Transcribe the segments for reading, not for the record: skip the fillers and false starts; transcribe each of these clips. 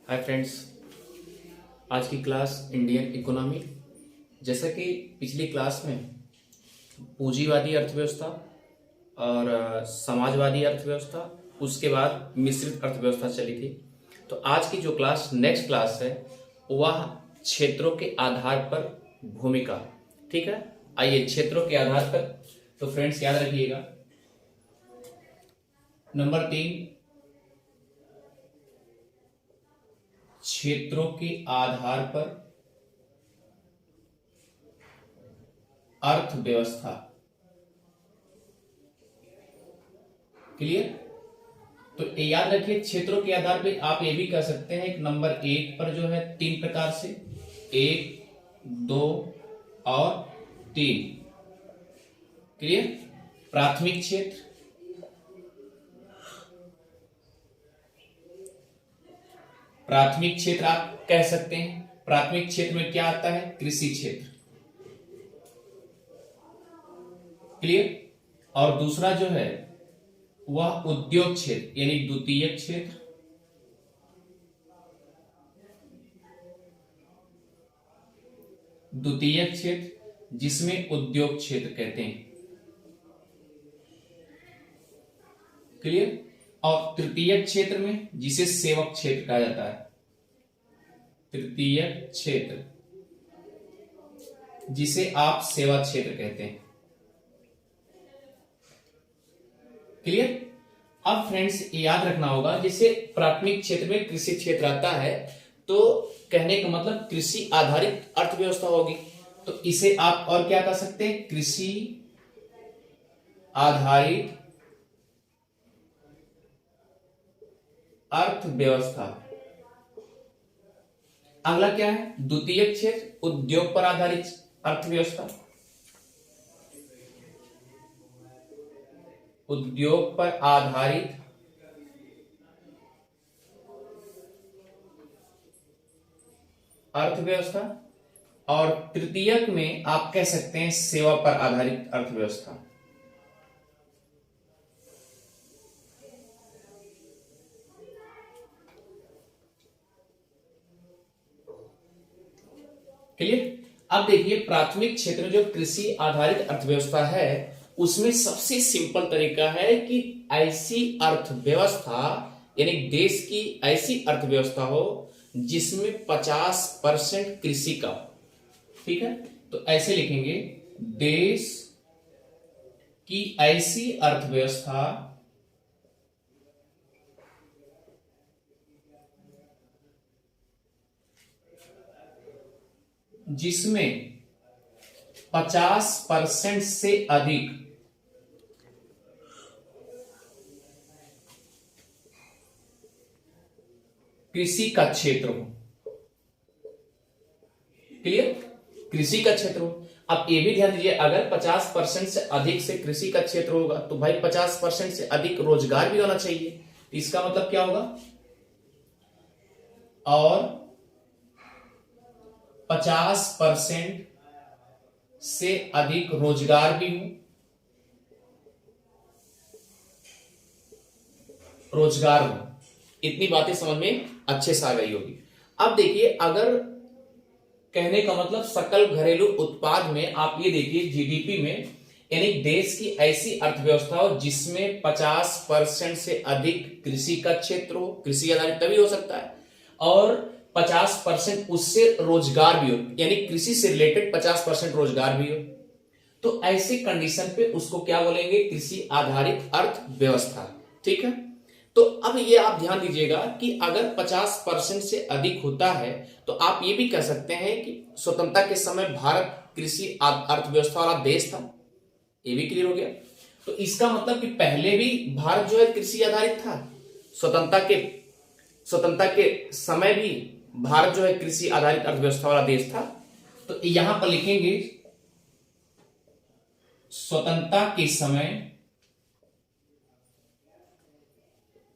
Hi friends, आज की class Indian economy. जैसा कि पिछली क्लास में पूंजीवादी अर्थव्यवस्था और समाजवादी अर्थव्यवस्था, उसके बाद मिश्रित अर्थव्यवस्था चली थी। तो आज की जो क्लास नेक्स्ट क्लास है वह क्षेत्रों के आधार पर भूमिका। ठीक है, आइए क्षेत्रों के आधार पर। तो फ्रेंड्स याद रखिएगा, नंबर 3, क्षेत्रों के आधार पर अर्थव्यवस्था। क्लियर? तो याद रखिए, क्षेत्रों के आधार पे आप ये भी कह सकते हैं एक नंबर 1 पर जो है 3 प्रकार से, 1, 2 और 3। क्लियर? प्राथमिक क्षेत्र, प्राथमिक क्षेत्र आप कह सकते हैं। प्राथमिक क्षेत्र में क्या आता है? कृषि क्षेत्र। क्लियर? और दूसरा जो है वह उद्योग क्षेत्र यानी द्वितीयक क्षेत्र। द्वितीयक क्षेत्र जिसमें उद्योग क्षेत्र कहते हैं। क्लियर? और तृतीयक क्षेत्र में जिसे सेवक क्षेत्र कहा जाता है। तृतीयक क्षेत्र जिसे आप सेवा क्षेत्र कहते हैं। क्लियर? अब फ्रेंड्स याद रखना होगा, जैसे प्राथमिक क्षेत्र में कृषि क्षेत्र आता है तो कहने का मतलब कृषि आधारित अर्थव्यवस्था होगी। तो इसे आप और क्या कह सकते हैं? कृषि आधारित अर्थव्यवस्था। अगला क्या है? द्वितीयक क्षेत्र उद्योग पर आधारित अर्थव्यवस्था। उद्योग पर आधारित अर्थव्यवस्था। और तृतीयक में आप कह सकते हैं सेवा पर आधारित अर्थव्यवस्था। क्लियर? अब देखिए, प्राथमिक क्षेत्र जो कृषि आधारित अर्थव्यवस्था है उसमें सबसे सिंपल तरीका है कि ऐसी अर्थव्यवस्था यानी देश की ऐसी अर्थव्यवस्था हो जिसमें 50% कृषि का। ठीक है, तो ऐसे लिखेंगे, देश की ऐसी अर्थव्यवस्था जिसमें 50% से अधिक कृषि का क्षेत्र हो। क्लियर? कृषि का क्षेत्र हो। अब ये भी ध्यान दीजिए, अगर 50% से अधिक से कृषि का क्षेत्र होगा तो भाई 50% से अधिक रोजगार भी होना चाहिए। इसका मतलब क्या होगा? और 50% से अधिक रोजगार भी हो। रोजगार हो, इतनी बातें समझ में अच्छे से आ गई होगी। अब देखिए, अगर कहने का मतलब सकल घरेलू उत्पाद में आप ये देखिए जीडीपी में, यानी देश की ऐसी अर्थव्यवस्था हो जिसमें 50% से अधिक कृषि का क्षेत्र हो, कृषि आधारित तभी हो सकता है, और 50% उससे रोजगार भी हो, यानी कृषि से रिलेटेड 50% रोजगार भी हो। तो ऐसे कंडीशन पे उसको क्या बोलेंगे? कृषि आधारित अर्थव्यवस्था। ठीक है, तो अब ये आप ध्यान दीजिएगा कि अगर 50% से अधिक होता है तो आप ये भी कह सकते हैं कि स्वतंत्रता के समय भारत कृषि अर्थव्यवस्था वाला देश था। ये भी क्लियर हो गया। तो इसका मतलब कि पहले भी भारत जो है कृषि आधारित था। स्वतंत्रता के समय भी भारत जो है कृषि आधारित अर्थव्यवस्था वाला देश था। तो यहां पर लिखेंगे स्वतंत्रता के समय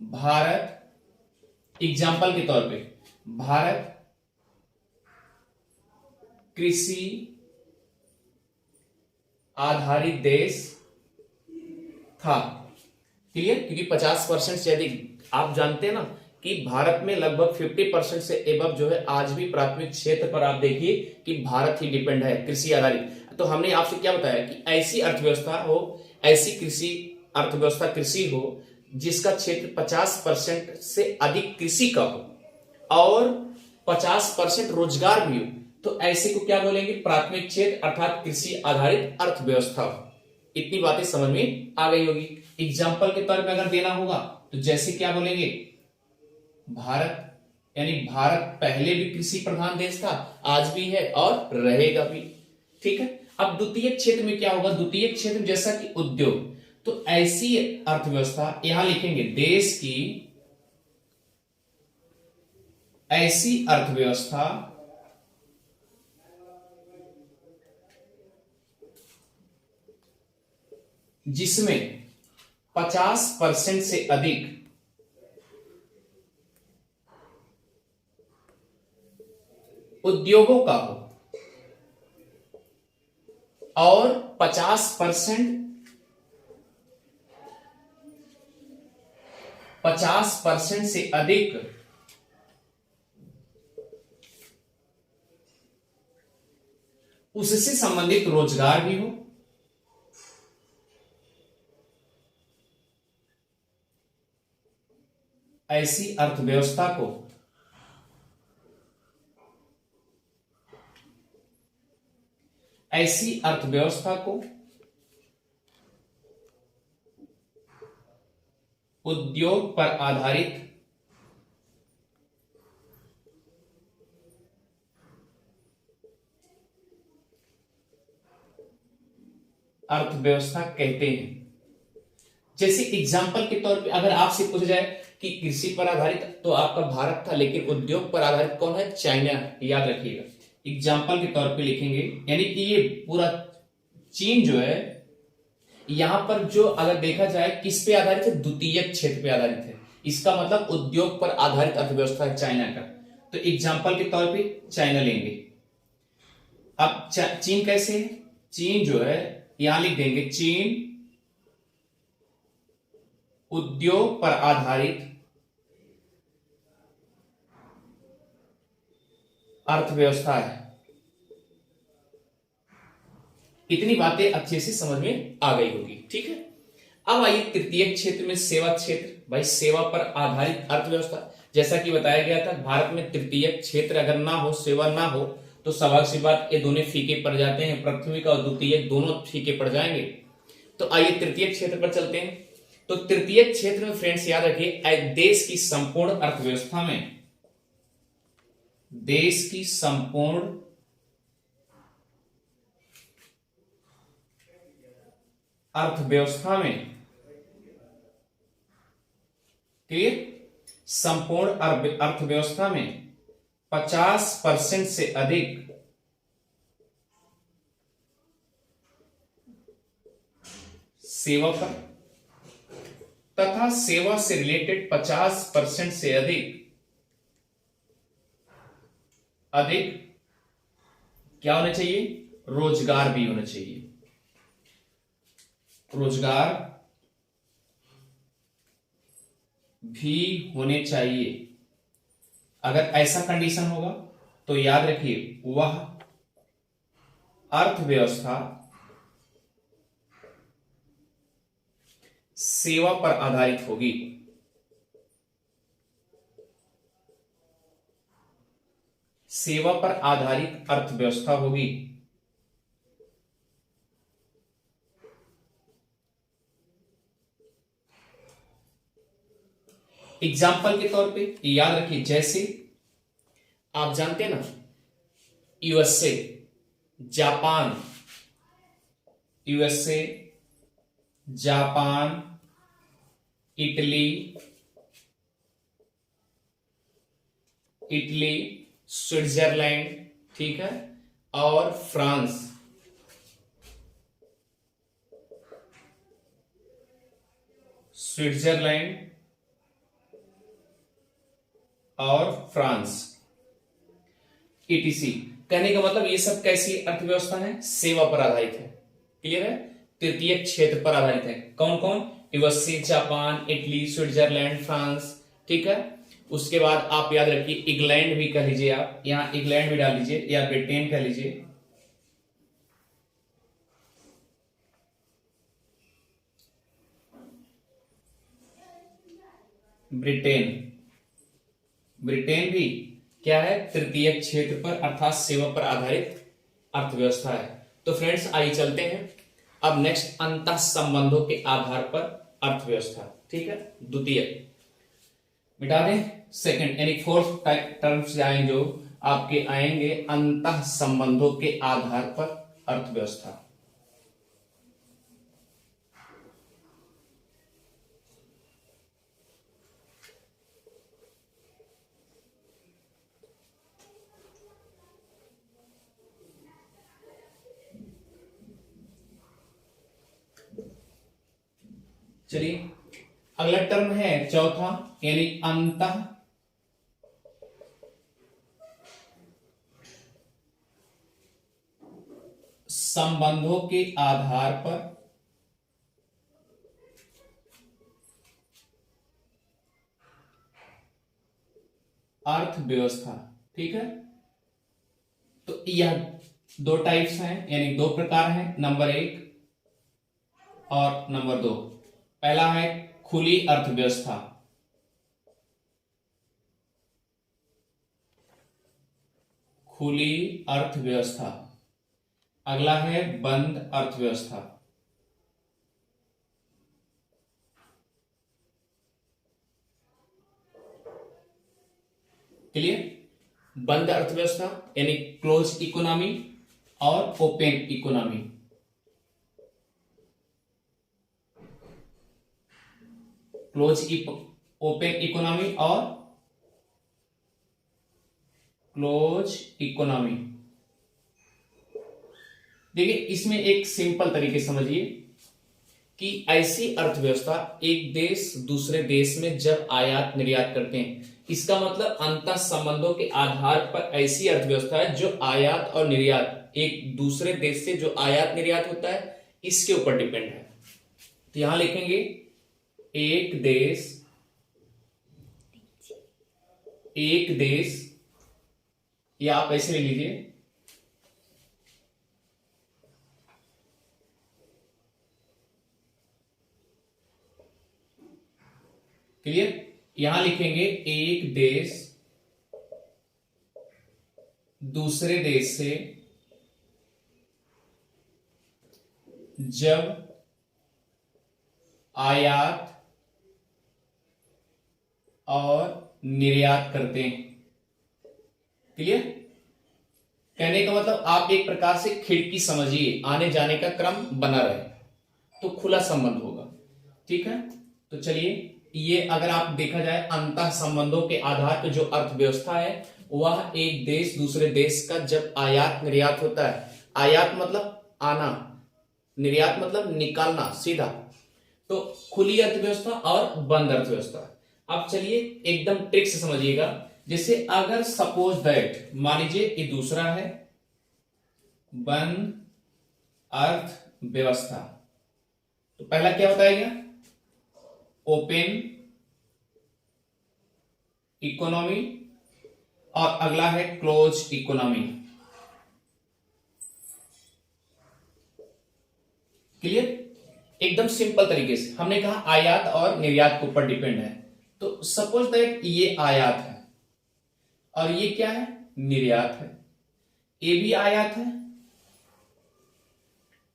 भारत, एग्जाम्पल के तौर पे भारत कृषि आधारित देश था। क्लियर? क्योंकि 50% से अधिक, आप जानते हैं ना कि भारत में लगभग 50% से एबव जो है आज भी प्राथमिक क्षेत्र पर आप देखिए कि भारत ही डिपेंड है कृषि आधारित। तो हमने आपसे क्या बताया कि ऐसी अर्थव्यवस्था हो, ऐसी कृषि अर्थव्यवस्था कृषि हो जिसका क्षेत्र 50% से अधिक कृषि का हो और 50% रोजगार भी हो, तो ऐसे को क्या बोलेंगे? प्राथमिक क्षेत्र अर्थात कृषि आधारित अर्थव्यवस्था। इतनी बातें समझ में आ गई होगी। एग्जाम्पल के तौर पे अगर देना होगा तो जैसे क्या बोलेंगे? भारत, यानी भारत पहले भी कृषि प्रधान देश था, आज भी है और रहेगा भी। ठीक है। अब द्वितीय क्षेत्र में क्या होगा? द्वितीय क्षेत्र जैसा कि उद्योग, तो ऐसी अर्थव्यवस्था यहां लिखेंगे देश की ऐसी अर्थव्यवस्था जिसमें 50% से अधिक उद्योगों का हो और 50% से अधिक उससे संबंधित रोजगार भी हो। ऐसी अर्थव्यवस्था को उद्योग पर आधारित अर्थव्यवस्था कहते हैं। जैसे एग्जाम्पल के तौर पे अगर आपसे पूछा जाए कि कृषि पर आधारित तो आपका भारत था, लेकिन उद्योग पर आधारित कौन है? चाइना। याद रखिएगा, एग्जाम्पल के तौर पे लिखेंगे, यानी कि ये पूरा चीन जो है यहां पर जो अगर देखा जाए किस पे आधारित है? द्वितीय क्षेत्र पे आधारित है। इसका मतलब उद्योग पर आधारित अर्थव्यवस्था है चाइना का। तो एग्जाम्पल के तौर पे चाइना लेंगे। अब चीन कैसे है? चीन जो है यहां लिख देंगे, चीन उद्योग पर आधारित अर्थव्यवस्था है। इतनी बातें अच्छे से समझ में आ गई होगी। ठीक है। अब आइए तृतीय क्षेत्र में सेवा क्षेत्र। भाई सेवा पर आधारित अर्थव्यवस्था, जैसा कि बताया गया था भारत में तृतीय क्षेत्र अगर ना हो, सेवा ना हो, तो स्वाभाविक सी बात ये दोनों फीके पड़ जाते हैं, प्राथमिक और द्वितीय दोनों फीके पड़ जाएंगे। तो आइए तृतीय क्षेत्र पर चलते हैं। तो तृतीय क्षेत्र में फ्रेंड्स याद रखिए, देश की संपूर्ण अर्थव्यवस्था में, देश की संपूर्ण अर्थव्यवस्था में, क्लियर, संपूर्ण अर्थव्यवस्था में 50% से अधिक सेवा पर तथा सेवा से रिलेटेड 50% से अधिक क्या होना चाहिए? रोजगार भी होना चाहिए। रोजगार भी होने चाहिए। अगर ऐसा कंडीशन होगा तो याद रखिए वह अर्थव्यवस्था सेवा पर आधारित होगी। सेवा पर आधारित अर्थव्यवस्था होगी। एग्जाम्पल के तौर पे याद रखिए, जैसे आप जानते हैं ना, USA, Japan, USA, Japan, Italy, Switzerland, ठीक है, और फ्रांस। स्विट्जरलैंड और फ्रांस, ईटीसी। कहने का मतलब ये सब कैसी अर्थव्यवस्था है? सेवा पर आधारित है। क्लियर है? तृतीय क्षेत्र पर आधारित है। कौन कौन? USA, Japan, Italy, Switzerland, France, ठीक है, उसके बाद आप याद रखिए इंग्लैंड भी कह लीजिए, आप यहां इंग्लैंड भी डाल लीजिए या ब्रिटेन कह लीजिए। ब्रिटेन, ब्रिटेन भी क्या है, तृतीय क्षेत्र पर अर्थात सेवा पर आधारित अर्थव्यवस्था है। तो फ्रेंड्स आइए चलते हैं अब नेक्स्ट, अंतः संबंधों के आधार पर अर्थव्यवस्था। ठीक है, द्वितीय मिटा दें, सेकंड यानी फोर्थ टर्म्स आएंगे जो आपके आएंगे अंतः संबंधों के आधार पर अर्थव्यवस्था। चलिए अगला टर्म है चौथा, यानी अंतः संबंधों के आधार पर अर्थव्यवस्था। ठीक है, तो यह दो टाइप्स हैं, यानी दो प्रकार हैं, नंबर 1 और नंबर 2। पहला है खुली अर्थव्यवस्था, खुली अर्थव्यवस्था। अगला है बंद अर्थव्यवस्था। क्लियर? बंद अर्थव्यवस्था यानी क्लोज इकोनॉमी और ओपन इकोनॉमी। ओपन इकोनॉमी और क्लोज इकोनॉमी। देखिए इसमें एक सिंपल तरीके समझिए कि ऐसी अर्थव्यवस्था एक देश दूसरे देश में जब आयात निर्यात करते हैं, इसका मतलब अंतः संबंधों के आधार पर ऐसी अर्थव्यवस्था है जो आयात और निर्यात, एक दूसरे देश से जो आयात निर्यात होता है इसके ऊपर डिपेंड है। तो यहां लिखेंगे एक देश या आप ऐसे ले लीजिए, क्लियर? यहां लिखेंगे एक देश दूसरे देश से जब आयात और निर्यात करते हैं। क्लियर? कहने का मतलब आप एक प्रकार से खिड़की समझिए, आने जाने का क्रम बना रहे तो खुला संबंध होगा। ठीक है, तो चलिए ये अगर आप देखा जाए अंतः संबंधों के आधार पर जो अर्थव्यवस्था है वह एक देश दूसरे देश का जब आयात निर्यात होता है, आयात मतलब आना, निर्यात मतलब निकालना सीधा, तो खुली अर्थव्यवस्था और बंद अर्थव्यवस्था। अब चलिए एकदम ट्रिक से समझिएगा, जैसे अगर सपोज दैट मान लीजिए ये दूसरा है बंद अर्थव्यवस्था, तो पहला क्या बताएगा, ओपन इकोनॉमी, और अगला है क्लोज इकोनॉमी। क्लियर? एकदम सिंपल तरीके से हमने कहा आयात और निर्यात के ऊपर डिपेंड है, तो सपोज दैट ये आयात है और ये क्या है, निर्यात है, ये भी आयात है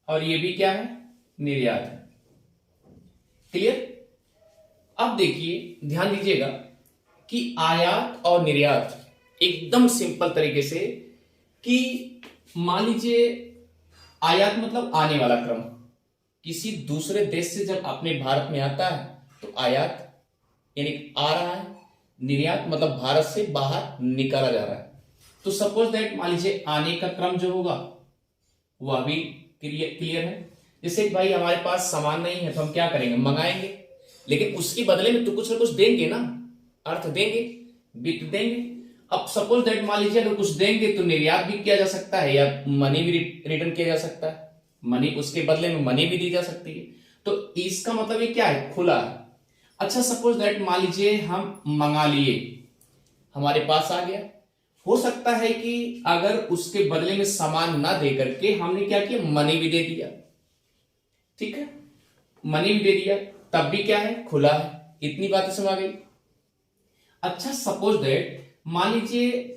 और ये भी क्या है, निर्यात है। क्लियर? अब देखिए ध्यान दीजिएगा कि आयात और निर्यात एकदम सिंपल तरीके से, कि मान लीजिए आयात मतलब आने वाला क्रम, किसी दूसरे देश से जब अपने भारत में आता है तो आयात यानी आ रहा है, निर्यात मतलब भारत से बाहर निकाला जा रहा है। तो सपोज दैट मान लीजिए आने का क्रम जो होगा वह भी क्लियर है। जैसे भाई हमारे पास सामान नहीं है तो हम क्या करेंगे, मंगाएंगे, लेकिन उसके बदले में तो कुछ ना कुछ देंगे ना, अर्थ देंगे, वित्त देंगे। अब सपोज दैट मान लीजिए अगर कुछ देंगे तो निर्यात भी किया जा सकता है या मनी भी रिटर्न किया जा सकता है, मनी उसके बदले में मनी भी दी जा सकती है। तो इसका मतलब ये क्या है, खुला है। अच्छा सपोज दैट मान लीजिए हम मंगा लिए, हमारे पास आ गया। हो सकता है कि अगर उसके बदले में सामान ना दे करके हमने क्या किया, मनी भी दे दिया, ठीक है, मनी भी दे दिया, तब भी क्या है, खुला है। इतनी बातें समझ आ गई। अच्छा सपोज दैट, मान लीजिए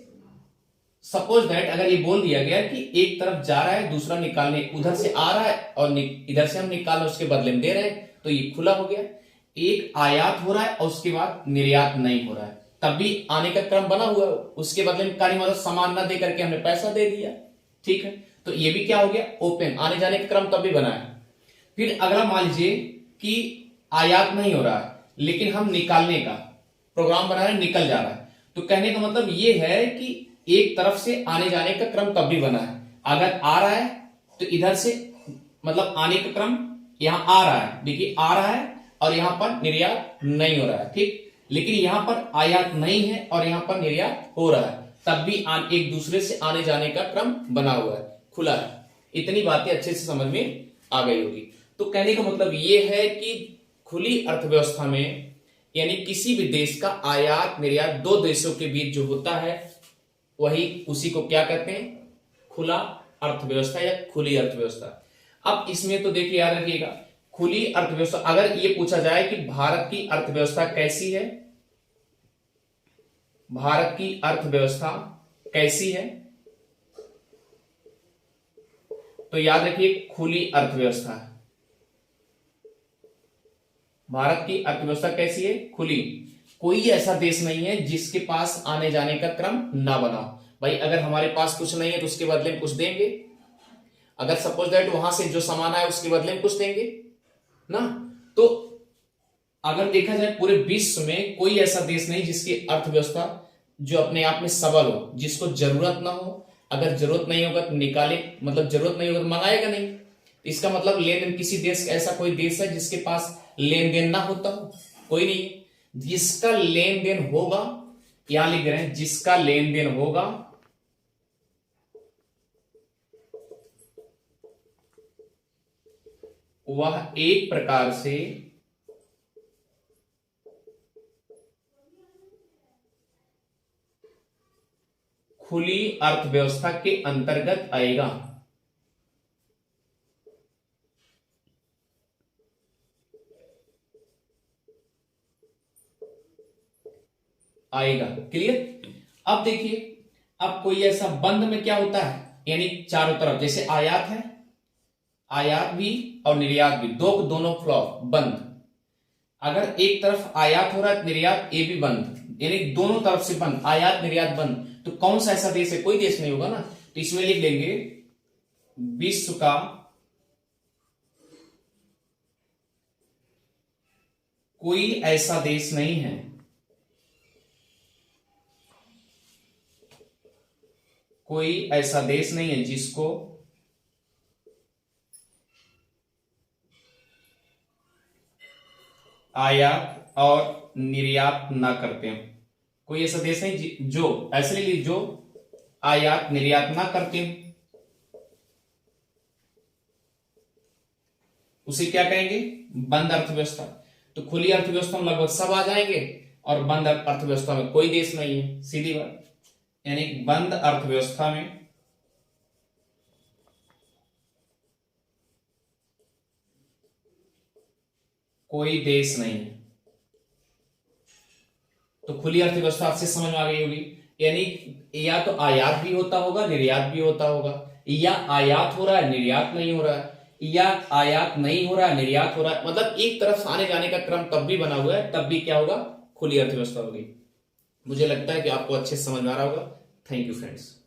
सपोज दैट अगर ये बोल दिया गया कि एक तरफ जा रहा है, दूसरा निकालने उधर से आ रहा है और इधर से हम निकालने उसके बदले में दे रहे हैं, तो ये खुला हो गया। एक आयात हो रहा है और उसके बाद निर्यात नहीं हो रहा है, तब भी आने का क्रम बना हुआ है। उसके बदले में कार्य मतलब सामान ना दे करके हमने पैसा दे दिया, ठीक है, तो ये भी क्या हो गया, ओपन, आने जाने का क्रम तब भी बना है। फिर अगला मान लीजिए कि आयात नहीं हो रहा है लेकिन हम निकालने का प्रोग्राम बना रहे हैं, निकल जा रहा है, तो कहने का मतलब ये है कि एक तरफ से आने जाने का क्रम तब भी बना है। अगर आ रहा है तो इधर से मतलब आने का क्रम यहां आ रहा है, देखिए आ रहा है, और यहां पर निर्यात नहीं हो रहा है, ठीक। लेकिन यहां पर आयात नहीं है और यहां पर निर्यात हो रहा है, तब भी एक दूसरे से आने जाने का क्रम बना हुआ है, खुला है। इतनी बातें अच्छे से समझ में आ गई होगी। तो कहने का मतलब यह है कि खुली अर्थव्यवस्था में यानी किसी भी देश का आयात निर्यात दो देशों के बीच जो होता है वही उसी को क्या कहते हैं, खुला अर्थव्यवस्था या खुली अर्थव्यवस्था। अब इसमें तो देखिए याद रखिएगा, खुली अर्थव्यवस्था अगर ये पूछा जाए कि भारत की अर्थव्यवस्था कैसी है, भारत की अर्थव्यवस्था कैसी है, तो याद रखिए खुली अर्थव्यवस्था है। भारत की अर्थव्यवस्था कैसी है, खुली। कोई ऐसा देश नहीं है जिसके पास आने जाने का क्रम ना बना हो। भाई अगर हमारे पास कुछ नहीं है तो उसके बदले में कुछ देंगे, अगर सपोज दैट वहां से जो सामान आए उसके बदले में कुछ देंगे ना। तो अगर देखा जाए पूरे विश्व में कोई ऐसा देश नहीं जिसकी अर्थव्यवस्था जो अपने आप में सबल हो, जिसको जरूरत ना हो। अगर जरूरत नहीं होगा तो निकाले, मतलब जरूरत नहीं होगा तो मंगाएगा नहीं। इसका मतलब लेन देन, किसी देश ऐसा कोई देश है जिसके पास लेन देन ना होता हो, कोई नहीं। जिसका लेन देन होगा, यहां लिख रहे हैं जिसका लेन देन होगा वह एक प्रकार से खुली अर्थव्यवस्था के अंतर्गत आएगा। आएगा, क्लियर। अब देखिए, अब कोई ऐसा बंद में क्या होता है, यानी चारों तरफ जैसे आयात है, आयात भी और निर्यात भी, दोनों फ्लॉप बंद। अगर एक तरफ आयात हो रहा है निर्यात ये भी बंद, यानी दोनों तरफ से बंद, आयात निर्यात बंद, तो कौन सा ऐसा देश है, कोई देश नहीं होगा ना। तो इसमें लिख लेंगे विश्व का कोई ऐसा देश नहीं है कोई ऐसा देश नहीं है जिसको आयात और निर्यात ना करते हैं। कोई ऐसा देश नहीं जो, ऐसे लीजिए, जो आयात निर्यात ना करते हैं उसे क्या कहेंगे, बंद अर्थव्यवस्था। तो खुली अर्थव्यवस्था में लगभग सब आ जाएंगे और बंद अर्थव्यवस्था में कोई देश नहीं है, सीधी बात। यानी बंद अर्थव्यवस्था में कोई देश नहीं है। तो खुली अर्थव्यवस्था आपसे समझ में आ गई होगी, यानी या तो आयात भी होता होगा निर्यात भी होता होगा, या आयात हो रहा है निर्यात नहीं हो रहा है, या आयात नहीं हो रहा है निर्यात हो रहा है, मतलब एक तरफ आने जाने का क्रम तब भी बना हुआ है, तब भी क्या होगा, खुली अर्थव्यवस्था होगी। मुझे लगता है कि आपको अच्छे से समझ में आ रहा होगा। Thank you friends.